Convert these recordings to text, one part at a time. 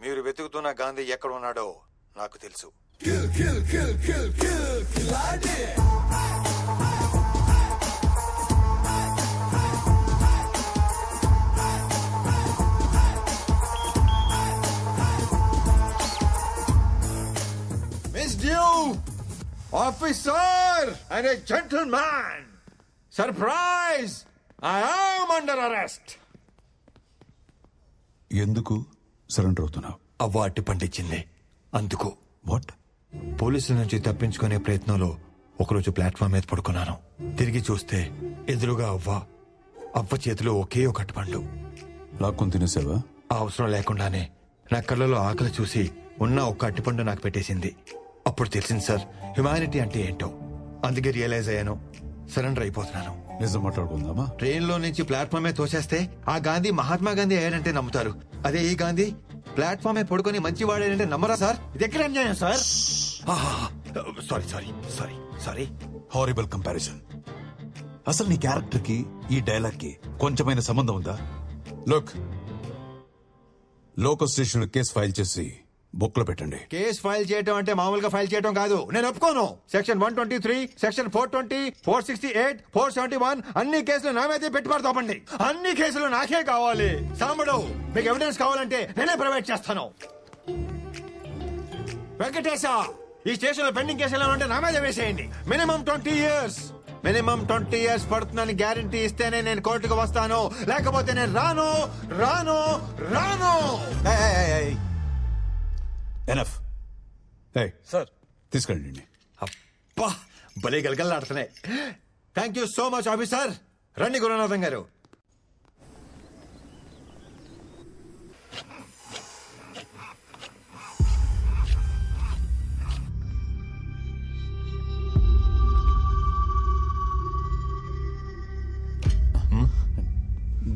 మీరు వెతుకుతున్న గాంధీ ఎక్కడ ఉన్నాడో నాకు తెలుసు. Miss Dew, officer and a gentleman. Surprise! I am under arrest. ఎందుకు సరెండర్ అవుతున్నావు? అవ్వ పండించింది అందుకు. వాట్? పోలీసుల నుంచి తప్పించుకునే ప్రయత్నంలో ఒకరోజు ప్లాట్ఫామ్ మీద పడుకున్నాను. తిరిగి చూస్తే ఎదురుగా అవ్వ చేతిలో ఒకే ఒక అరటిపండు. లాక్కొని తినేసావా? ఆ అవసరం లేకుండానే నా కళ్ళలో ఆకలి చూసి ఉన్న ఒక్క అరటిపండు నాకు పెట్టేసింది. అప్పుడు తెలిసింది సార్, హ్యుమానిటీ అంటే ఏంటో. అందుకే రియలైజ్ అయ్యాను, సరెండర్ అయిపోతున్నాను. నిజం మాట్లాడుకుందామా? ట్రైన్ లో నుంచి ప్లాట్ఫామ్ మీద తోసేస్తే ఆ గాంధీ మహాత్మా గాంధీ అయ్యాడంటే నమ్ముతారు. అదే ఈ గాంధీ ప్లాట్ఫామ్ మీద పడుకొని మంచి వాడాడంటే నమ్మరా సార్? ఇది ఎక్కడ అన్యాయం sir? Sorry sorry sorry sorry. Horrible comparison. అసలు నీ క్యారెక్టర్ కి ఈ డైలాగ్ కి కొంచెమైన సంబంధం ఉందా? లోకల్ స్టేషన్ కేసు ఫైల్ చేసి బుక్ లో పెట్టండి. కేసు ఫైల్ చేయడం అంటే మామూలుగా ఫైల్ చేయడం కాదు. నేను ఒప్పుకోను. సెక్షన్ 123, సెక్షన్ 420, 468, 471 అన్ని కేసులు నా మీదే పెట్టుబడతామండి. అన్ని కేసులు నాకే కావాలి. సాంబడు, మీకు ఎవిడెన్స్ కావాలంటే నేనే ప్రొవైడ్ చేస్తాను. వెంకటేశ, ఈ స్టేషన్ లో పెండింగ్ కేసులు ఉంటే నా మీద వేసేయండి. Minimum 20 years. మినిమం 20 years పడుతుందని గ్యారంటీ ఇస్తేనే నేను కోర్టుకు వస్తాను, లేకపోతే నేను రాను రాను రాను. ఎనఫ్. సార్ తీసుకెళ్ళండి. అబ్బా, భలే గలగల్లాడుతున్నాయి. Thank you so much officer. రండి గురునాథం గారు.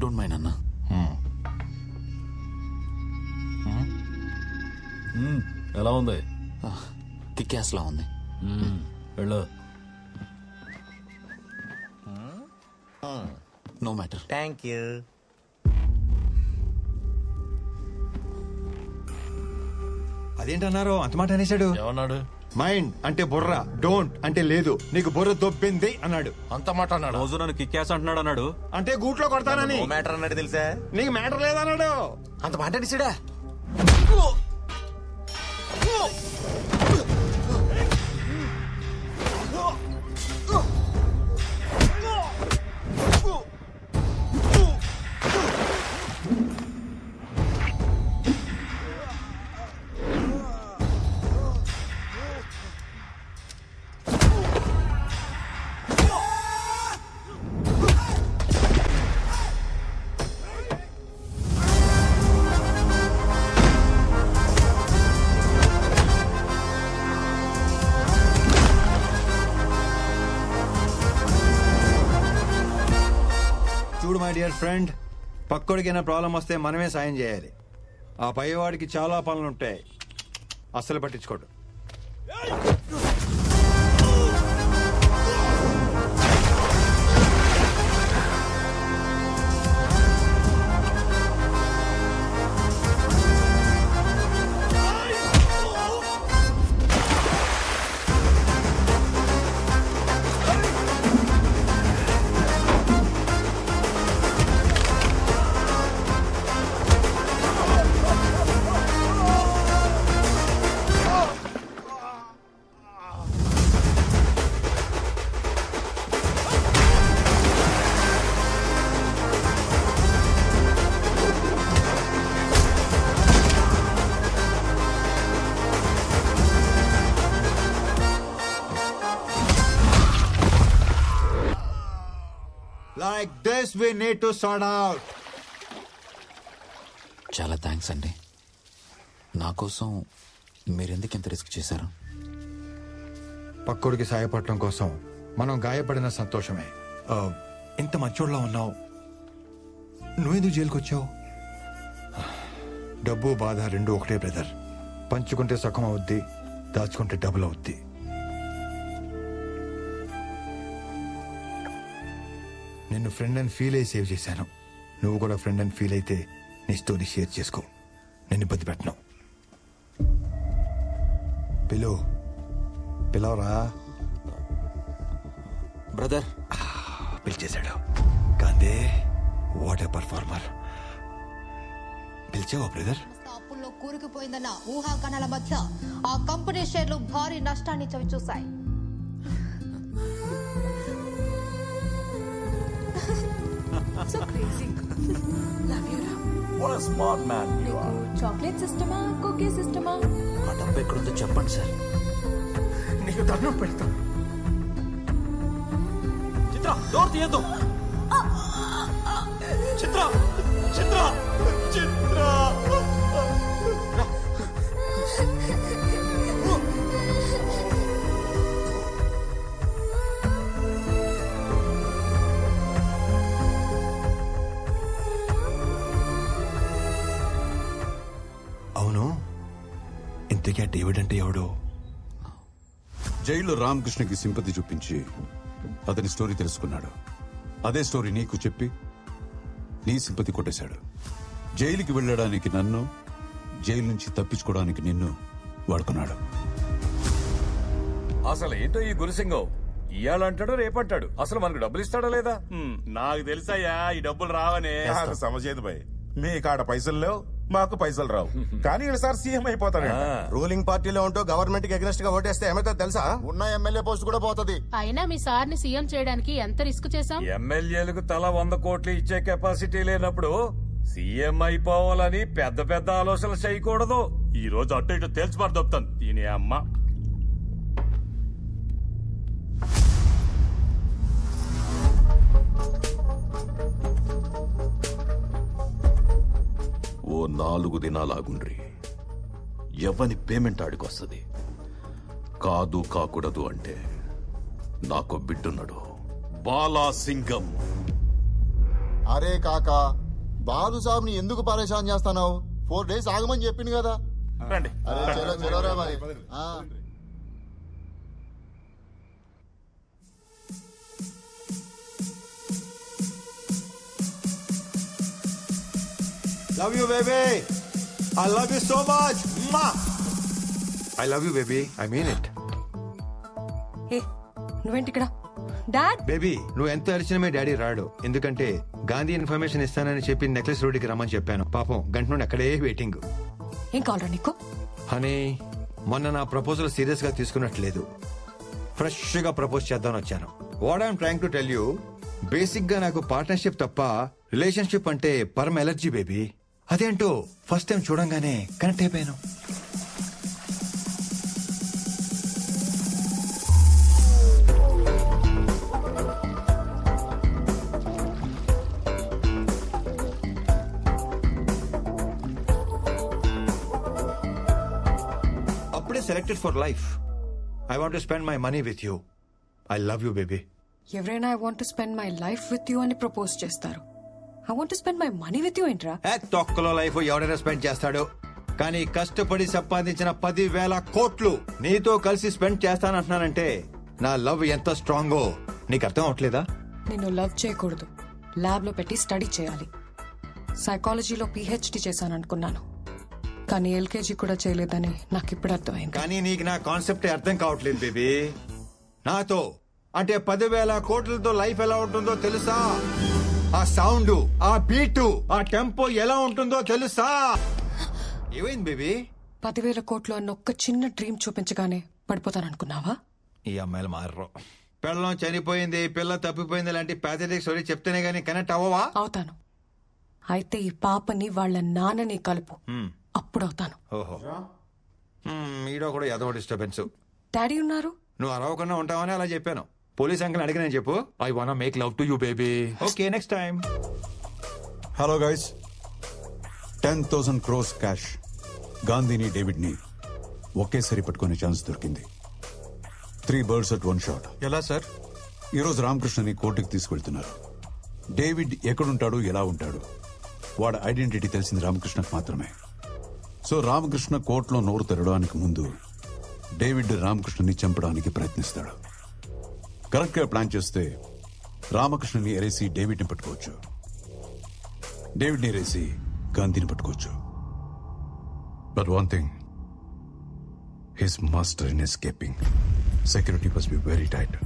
డోంట్ మైండ్ అన్నా. ఎలా ఉంది? కిక్యాస్ లా ఉంది. వెళ్ళు. No matter. Thank you. అదేంటన్నారు అంత మాట అనేశాడు? ఏమన్నాడు? మైండ్ అంటే బుర్ర, డోంట్ అంటే లేదు. నీకు బుర్ర దొబ్బింది అన్నాడు. అంత మాట అన్నాడు. రోజు నన్ను కిక్యాస్ అంటున్నాడు అన్నాడు. అంటే గూట్లో కొడతానని. మ్యాటర్ అన్నాడు తెలుసా? నీకు మ్యాటర్ లేదన్నాడు. అంత మాట అనేసాడా? చూడు మై డియర్ ఫ్రెండ్, పక్కోడికైనా ప్రాబ్లం వస్తే మనమే సాయం చేయాలి. ఆ పైవాడికి చాలా పనులుంటాయి, అస్సలు పట్టించుకోడు. Like this we need to sort out. చాలా థ్యాంక్స్ అండి. నా కోసం మీరెందుకు ఇంత రిస్క్ చేశారు? పక్కోడికి సాయపడటం కోసం మనం గాయపడిన సంతోషమే. ఇంత మంచోళ్ళలో ఉన్నావు, నువ్వెందుకు జైలుకి వచ్చావు? డబ్బు బాధ రెండు ఒకటే బ్రదర్. పంచుకుంటే సుఖం అవుద్ది, దాచుకుంటే డబుల్ అవుద్ది. నిన్ను ఫ్రెండ్ అని ఫీల్ అయ్యి సేవ్ చేశాను. నువ్వు కూడా ఫ్రెండ్ అని ఫీల్ అయితే నీ స్టోరీ షేర్ చేసుకో. నేను ఇబ్బంది పెట్టను. పిలవరా. బ్రదర్ పిలిచేశాడు. కాందే వాట్ ఏ పర్ఫార్మర్. పిలిచావా బ్రదర్? అప్పుల్లో కూరుకుపోయిందన్న ఊహాగానాల మధ్య ఆ కంపెనీ షేర్లు భారీ నష్టాన్ని చవిచూశాయి. Chocolate సిస్టమా, cookie సిస్టమా? ఆ డబ్బు ఎక్కడుందో చెప్పండి సార్. నీకు దండం పెడతా. చిత్ర డోర్ తీయద్దు. చిత్ర చిత్ర చిత్ర అవును, ఇంతకీ ఆ డేవిడ్ అంటే ఎవడు? జైల్లో రామకృష్ణకి సింపతి చూపించి అతని స్టోరీ తెలుసుకున్నాడు. అదే స్టోరీ నీకు చెప్పి నీ సింపతి కొట్టేశాడు. జైలుకి వెళ్ళడానికి నన్ను, జైలు నుంచి తప్పించుకోవడానికి నిన్ను వాడుకున్నాడు. అసలు ఏంటో ఈ గురుసింగం, ఇయ్యాలంటాడో రేపంటాడు. అసలు మనకు డబ్బులు ఇస్తాడా లేదా? నాకు తెలుసయ్యా ఈ డబ్బులు రావనే. సమస్య భయ్, మీ కాడ పైసలు లేవు, మాకు పైసలు రావు. కానీ ఈసారి సీఎం అయిపోతాడు. రూలింగ్ పార్టీలో ఉంటూ గవర్నమెంట్ కి అగెన్స్ట్ గా ఓటేస్తే ఏమైతే తెలుసా? ఉన్న ఎమ్మెల్యే పోస్ట్ కూడా పోతుంది. అయినా మీ సార్ ని సీఎం చేయడానికి ఎంత రిస్క్ చేశాం? ఎమ్మెల్యేలకు తల 100 కోట్లు ఇచ్చే కెపాసిటీ లేనప్పుడు సీఎం అయిపోవాలని పెద్ద పెద్ద ఆలోచనలు చేయకూడదు. ఈ రోజు అటు ఇటు తేల్చిపారు దొప్తాను దీని అమ్మ. ఓ 4 దినాలాగుండ్రి. ఎవని పేమెంట్ ఆడికొస్తుంది. కాదు కాకూడదు అంటే నాకు బిడ్డున్నాడు, బాలాసింగం. అరే కాకా, బాలు సాబ్ ని ఎందుకు పరేషాన్ చేస్తావు? 4 days ఆగమని చెప్పింది కదా. రండి. అరే చలో చలో రా మరి. Love you, baby. I love you so much. Ma. I love you, baby. I mean it. నువ్వేంటి ఇక్కడ? డాడ్ బేబీ, నువ్వు ఎంత అరిచినా మీ డాడీ రాడు. ఎందుకంటే గాంధీ ఇన్ఫర్మేషన్ ఇస్తానని చెప్పి నెక్లెస్ రోడ్డుకి రమ్మని చెప్పాను. పాపం గంట నుండి అక్కడే వెయిటింగ్. ఏం కావాలా నీకు? హనీ, మొన్న నా ప్రపోజల్ సీరియస్ గా తీసుకున్నట్లేదు. ఫ్రెష్ గా ప్రపోజ్ చేద్దామని వచ్చాను. What I'm trying to tell you, basic గా నాకు పార్ట్నర్షిప్ తప్ప రిలేషన్షిప్ అంటే పరమ ఎలర్జీ బేబీ. అదేంటో ఫస్ట్ టైం చూడంగానే కనెక్ట్ అయిపోయాను. అప్పుడే selected for life. I want to spend my money with you. I love you baby. ఎవరైనా I want to spend my life with you అని ప్రపోజ్ చేస్తారు. I want to spend my money with you ఏంట్రా? తొక్కలో life ఎవడైనా spend చేస్తాడు, కానీ కష్టపడి సంపాదించిన 10,000 కోట్లు నీతో కలిసి స్పెండ్ చేస్తానంటున్నానంటే నా లవ్ ఎంత స్ట్రాంగో నీకు అర్థం అవట్లేదా? నిన్ను లవ్ చేయకూడదు, ల్యాబ్ లో పెట్టి స్టడీ చేయాలి. సైకాలజీలో PhD చేశాననుకున్నాను, కానీ LKG కూడా చేయలేదని నాకు ఇప్పుడు అర్థమైంది. కానీ నీకు నా కాన్సెప్ట్ అర్థం కావట్లేదు బేబీ. నాతో అంటే 10,000 కోట్లతో లైఫ్ ఎలా ఉంటుందో తెలుసా? ఆ సౌండ్, ఆ బీటు, ఆ టెంపో ఎలా ఉంటుందో తెలుసా? ఏమైంది బేబీ? 10,000 కోట్లు అన్న ఒక్క చిన్న డ్రీమ్ చూపించగానే పడిపోతాననుకున్నావా? ఈ అమ్మాయిలు మారరు. పిల్లం చనిపోయింది, పిల్ల తప్పిపోయింది లాంటి ప్యాథటిక్ స్టోరీ చెప్తేనే గానీ కనెక్ట్ అవ్వవా? అవుతాను. అయితే ఈ పాపని వాళ్ళ నాన్నని కలుపు, అప్పుడు అవుతాను. ఓహో, ఈడో కూడా ఏదో డిస్టర్బెన్స్. డాడీ ఉన్నారు, నువ్వు అరవకుండా ఉంటావని అలా చెప్పాను. పోలీస్ అంకుల్ అడిగిన చెప్పు, I want make love to you baby. Okay, next time. Hello guys, 10,000 crores cash గాంధీని డేవిడ్ ని ఒకేసారి పట్టుకునే ఛాన్స్ దొరికింది. 3 birds at 1 shot. ఎలా సార్? ఈరోజు రామకృష్ణని కోర్టుకి తీసుకెళ్తున్నారు. డేవిడ్ ఎక్కడుంటాడు, ఎలా ఉంటాడు, వాడి ఐడెంటిటీ తెలిసింది రామకృష్ణకు మాత్రమే. సో రామకృష్ణ కోర్టులో నోరు తెరవడానికి ముందు డేవిడ్ రామకృష్ణని చంపడానికి ప్రయత్నిస్తాడు. కరెక్ట్ గా ప్లాన్ చేస్తే రామకృష్ణని ఎరేసి డేవిడ్ ని పట్టుకోవచ్చు, డేవిడ్ ని ఎరేసి గాంధీని పట్టుకోవచ్చు. But one thing, his master in escaping. Security must be very tight.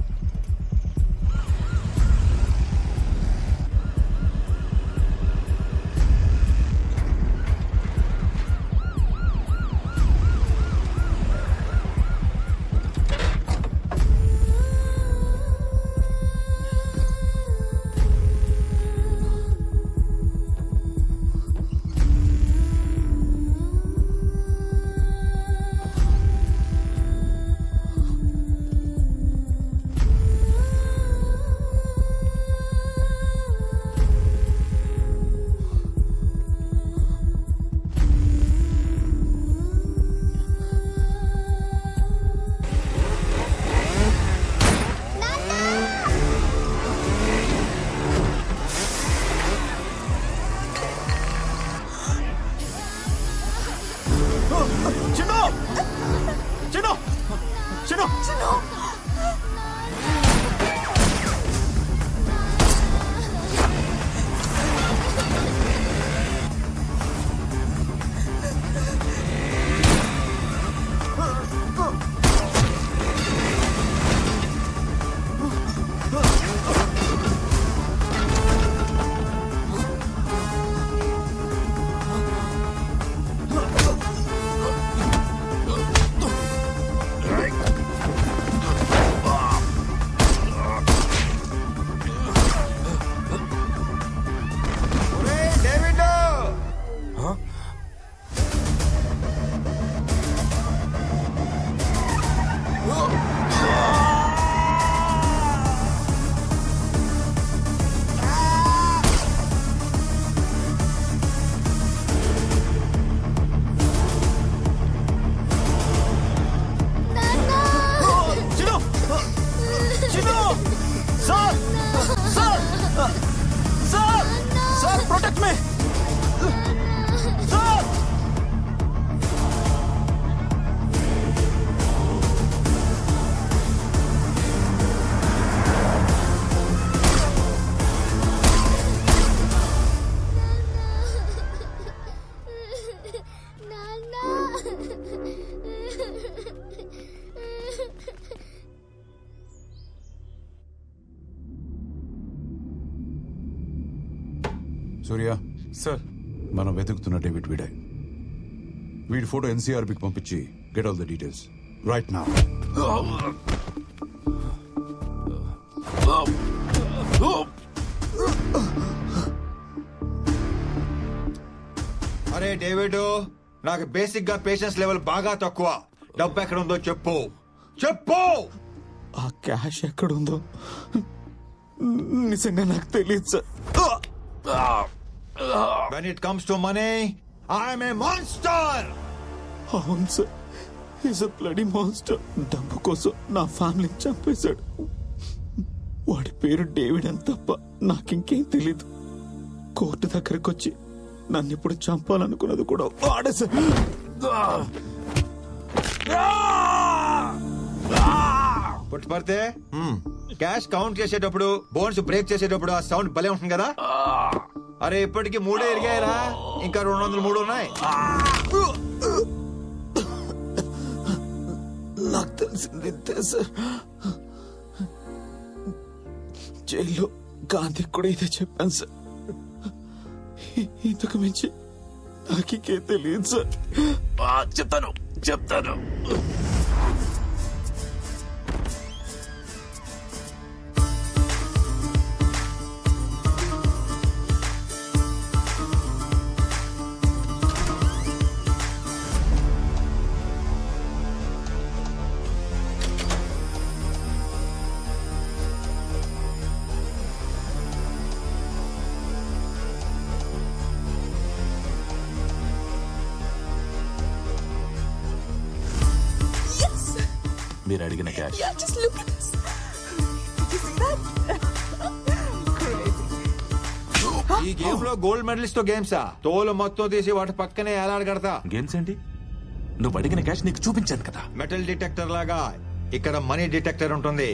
Surya sir, మనం వెతుకుతున్న డేవిడ్ వీడే. వీడి ఫోటో ఎన్సీఆర్బీకి పంపించి get all the details right now. అరే డేవిడ్, నాకు బేసిక్ గా పేషెన్స్ లెవెల్ బాగా తక్కువ. డబ్బు ఎక్కడ ఉందో చెప్పు చెప్పు. ఆ క్యాష్ ఎక్కడుందో నిజంగా నాకు తెలియదు sir. When it comes to money, I am a monster. అవును sir, is a bloody monster. డబ్బు కోసం నా ఫ్యామిలీని చంపేశాడు. వాడి పేరు డేవిడ్ అని తప్ప నాకింకేం తెలీదు. కోర్టు దగ్గరకు వచ్చి నన్ను ఇప్పుడు చంపాలనుకున్నది కూడా వాడే సార్. పుట్టుపడితే క్యాష్ కౌంట్ చేసేటప్పుడు, బోన్స్ బ్రేక్ చేసేటప్పుడు ఆ సౌండ్ భలే ఉంటుంది కదా. అరే ఇప్పటికి 3 ఎరిగాయరా, ఇంకా 203 ఉన్నాయి. నాకు తెలిసింది సార్, జైల్లో గాంధీ కూడా ఇదే చెప్పాను సార్. ఇంతకు మించి నాకే తెలియదు సార్. చెప్తాను. మీరు అడిగిన క్యాష్. ఈ గేమ్ లో గోల్డ్ మెడలిస్ట్ తో గేమ్సా? తోలు మొత్తం తీసి వాటి పక్కనే ఏలాడగడతా. గేమ్స్ ఏంటి? నువ్వు అడిగిన క్యాష్ నీకు చూపించాను కదా. మెటల్ డిటెక్టర్ లాగా ఇక్కడ మనీ డిటెక్టర్ ఉంటుంది.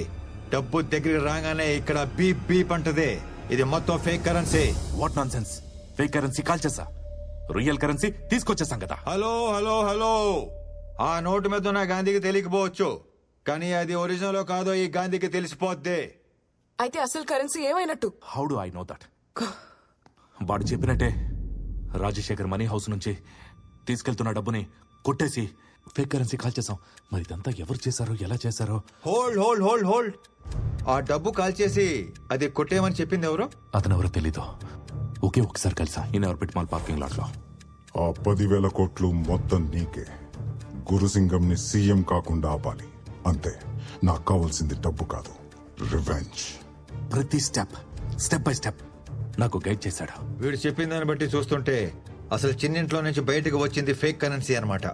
డబ్బు దగ్గరికి రాగానే ఇక్కడ బీప్ బీప్ అంటది. ఇది మొత్తం fake currency. What non sense? Fake currency call చేసా, రియల్ కరెన్సీ తీసుకొచ్చేసాం కదా. హలో ఆ నోటు మీద ఉన్న గాంధీకి తెలియకపోవచ్చు, కానీ అది ఒరిజినల్ కాదో ఈ గాంధీకి తెలిసిపోద్ది. అయితే అసలు కరెన్సీ ఏమైనట్టు? How do I know that? వాడు చెప్పినట్టే రాజశేఖర్ మనీ హౌస్ నుంచి తీసుకెళ్తున్న డబ్బుని కొట్టేసి ఫేక్ కరెన్సీ కాల్ చేసాం. మరి ఇదంతా ఎవరు చేశారో, ఎలా చేశారో? Hold hold hold hold. ఆ డబ్బు కాల్ చేసి అది కొట్టేయమని చెప్పింది ఎవరు? అతను ఎవరో తెలీదు. ఒకే ఒకసారి కలిసా ఇన్నెవర్ మాల్ పార్కింగ్ లాట్ లో. ఆ 10,000 కోట్లు మొత్తం నీకే. గురుసింగంని సీఎం కాకుండా ఆపాలి అంతే. నాకు కావాల్సింది డబ్బు కాదు, రివెంజ్. ప్రతి స్టెప్ బై స్టెప్ నాకు గైడ్ చేశాడు. వీడు చెప్పిన దాన్ని బట్టి చూస్తుంటే అసలు చిన్నింట్లో నుంచి బయటకు వచ్చింది ఫేక్ కరెన్సీ అన్నమాట.